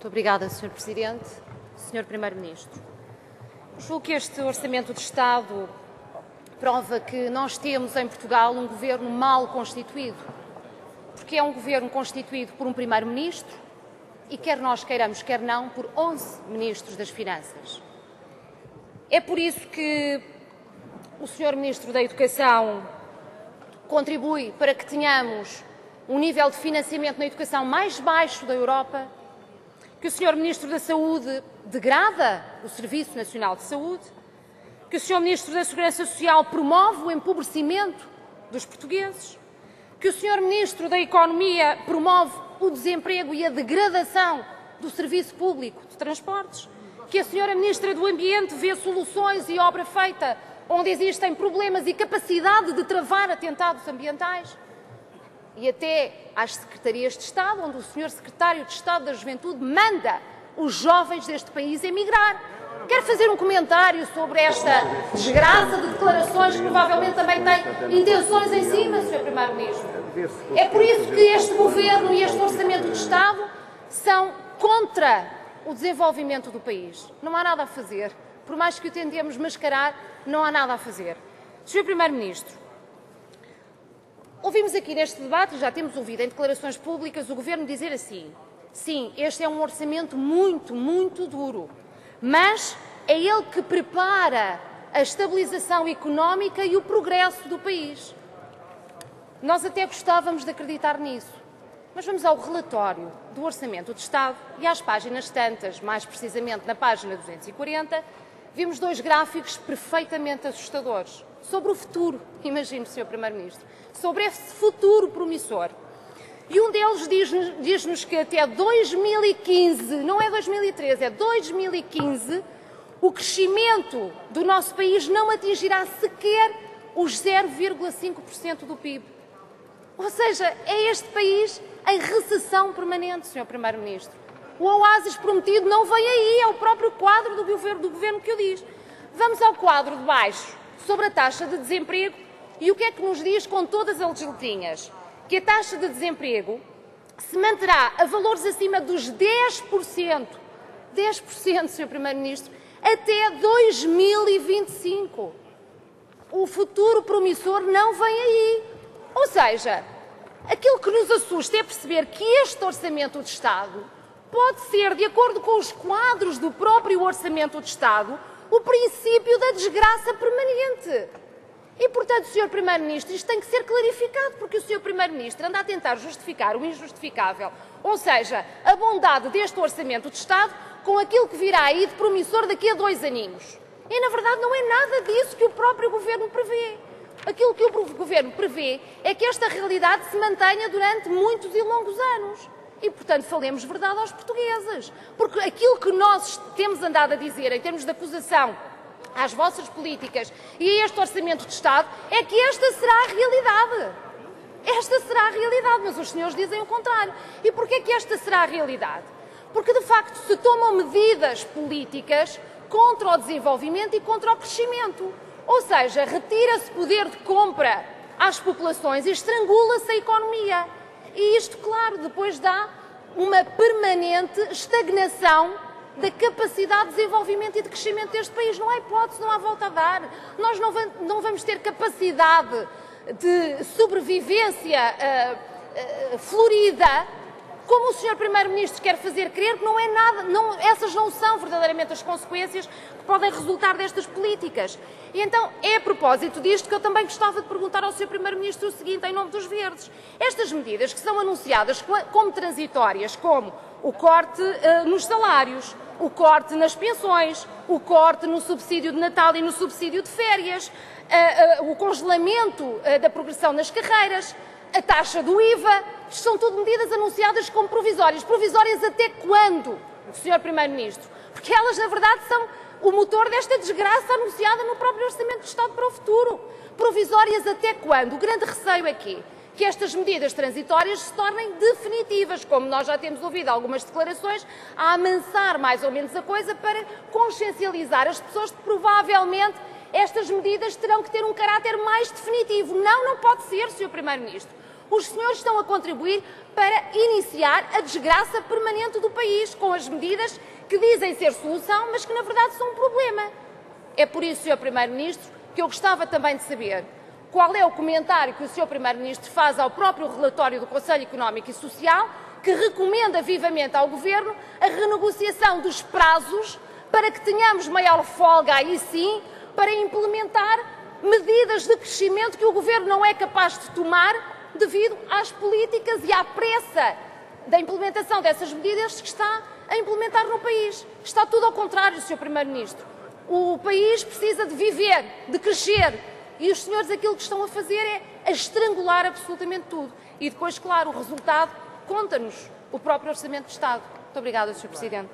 Muito obrigada, Sr. Presidente. Sr. Primeiro-Ministro, julgo que este Orçamento de Estado prova que nós temos em Portugal um governo mal constituído, porque é um governo constituído por um Primeiro-Ministro e, quer nós queiramos, quer não, por 11 Ministros das Finanças. É por isso que o Sr. Ministro da Educação contribui para que tenhamos um nível de financiamento na educação mais baixo da Europa, que o Sr. Ministro da Saúde degrada o Serviço Nacional de Saúde, que o Sr. Ministro da Segurança Social promove o empobrecimento dos portugueses, que o Sr. Ministro da Economia promove o desemprego e a degradação do Serviço Público de Transportes, que a Sra. Ministra do Ambiente vê soluções e obra feita onde existem problemas e capacidade de travar atentados ambientais, e até às secretarias de Estado, onde o Sr. Secretário de Estado da Juventude manda os jovens deste país emigrar. Quero fazer um comentário sobre esta desgraça de declarações que provavelmente também tem intenções em cima, Sr. Primeiro-Ministro. É por isso que este Governo e este Orçamento de Estado são contra o desenvolvimento do país. Não há nada a fazer. Por mais que o tentemos mascarar, não há nada a fazer. Sr. Primeiro-Ministro, ouvimos aqui neste debate, já temos ouvido em declarações públicas, o Governo dizer assim: sim, este é um orçamento muito, muito duro, mas é ele que prepara a estabilização económica e o progresso do país. Nós até gostávamos de acreditar nisso, mas vamos ao relatório do Orçamento de Estado e às páginas tantas, mais precisamente na página 240, vimos dois gráficos perfeitamente assustadores sobre o futuro, imagino, Sr. Primeiro-Ministro, sobre esse futuro promissor. E um deles diz-nos que até 2015, não é 2013, é 2015, o crescimento do nosso país não atingirá sequer os 0,5% do PIB. Ou seja, é este país em recessão permanente, Sr. Primeiro-Ministro. O oásis prometido não vem aí, é o próprio quadro do governo que o diz. Vamos ao quadro de baixo, sobre a taxa de desemprego, e o que é que nos diz com todas as letrinhas? Que a taxa de desemprego se manterá a valores acima dos 10%, 10%, Sr. Primeiro-Ministro, até 2025. O futuro promissor não vem aí. Ou seja, aquilo que nos assusta é perceber que este Orçamento de Estado pode ser, de acordo com os quadros do próprio Orçamento de Estado, o princípio da desgraça permanente. E, portanto, Sr. Primeiro-Ministro, isto tem que ser clarificado, porque o Sr. Primeiro-Ministro anda a tentar justificar o injustificável, ou seja, a bondade deste Orçamento de Estado com aquilo que virá aí de promissor daqui a 2 aninhos. E, na verdade, não é nada disso que o próprio Governo prevê. Aquilo que o Governo prevê é que esta realidade se mantenha durante muitos e longos anos. E, portanto, falemos verdade aos portugueses. Porque aquilo que nós temos andado a dizer em termos de acusação às vossas políticas e a este Orçamento de Estado é que esta será a realidade. Esta será a realidade, mas os senhores dizem o contrário. E porquê que esta será a realidade? Porque, de facto, se tomam medidas políticas contra o desenvolvimento e contra o crescimento. Ou seja, retira-se poder de compra às populações e estrangula-se a economia. E isto, claro, depois dá uma permanente estagnação da capacidade de desenvolvimento e de crescimento deste país. Não há hipótese, não há volta a dar. Nós não vamos ter capacidade de sobrevivência florida, como o Sr. Primeiro-Ministro quer fazer crer, que não é nada, essas não são verdadeiramente as consequências que podem resultar destas políticas. E então é a propósito disto que eu também gostava de perguntar ao Sr. Primeiro-Ministro o seguinte, em nome dos Verdes. Estas medidas que são anunciadas como transitórias, como o corte nos salários, o corte nas pensões, o corte no subsídio de Natal e no subsídio de férias, o congelamento da progressão nas carreiras, a taxa do IVA, isto são tudo medidas anunciadas como provisórias. Provisórias até quando, Sr. Primeiro-Ministro? Porque elas, na verdade, são o motor desta desgraça anunciada no próprio Orçamento de Estado para o futuro. Provisórias até quando? O grande receio aqui que estas medidas transitórias se tornem definitivas, como nós já temos ouvido algumas declarações, a amansar mais ou menos a coisa para consciencializar as pessoas de que provavelmente estas medidas terão que ter um caráter mais definitivo. Não pode ser, Sr. Primeiro-Ministro. Os senhores estão a contribuir para iniciar a desgraça permanente do país, com as medidas que dizem ser solução, mas que na verdade são um problema. É por isso, Sr. Primeiro-Ministro, que eu gostava também de saber qual é o comentário que o Sr. Primeiro-Ministro faz ao próprio relatório do Conselho Económico e Social, que recomenda vivamente ao Governo a renegociação dos prazos para que tenhamos maior folga, aí sim, para implementar medidas de crescimento que o Governo não é capaz de tomar devido às políticas e à pressa da implementação dessas medidas que está a implementar no país. Está tudo ao contrário, Sr. Primeiro-Ministro. O país precisa de viver, de crescer, e os senhores aquilo que estão a fazer é a estrangular absolutamente tudo. E depois, claro, o resultado conta-nos o próprio Orçamento de Estado. Muito obrigada, Sr. Presidente.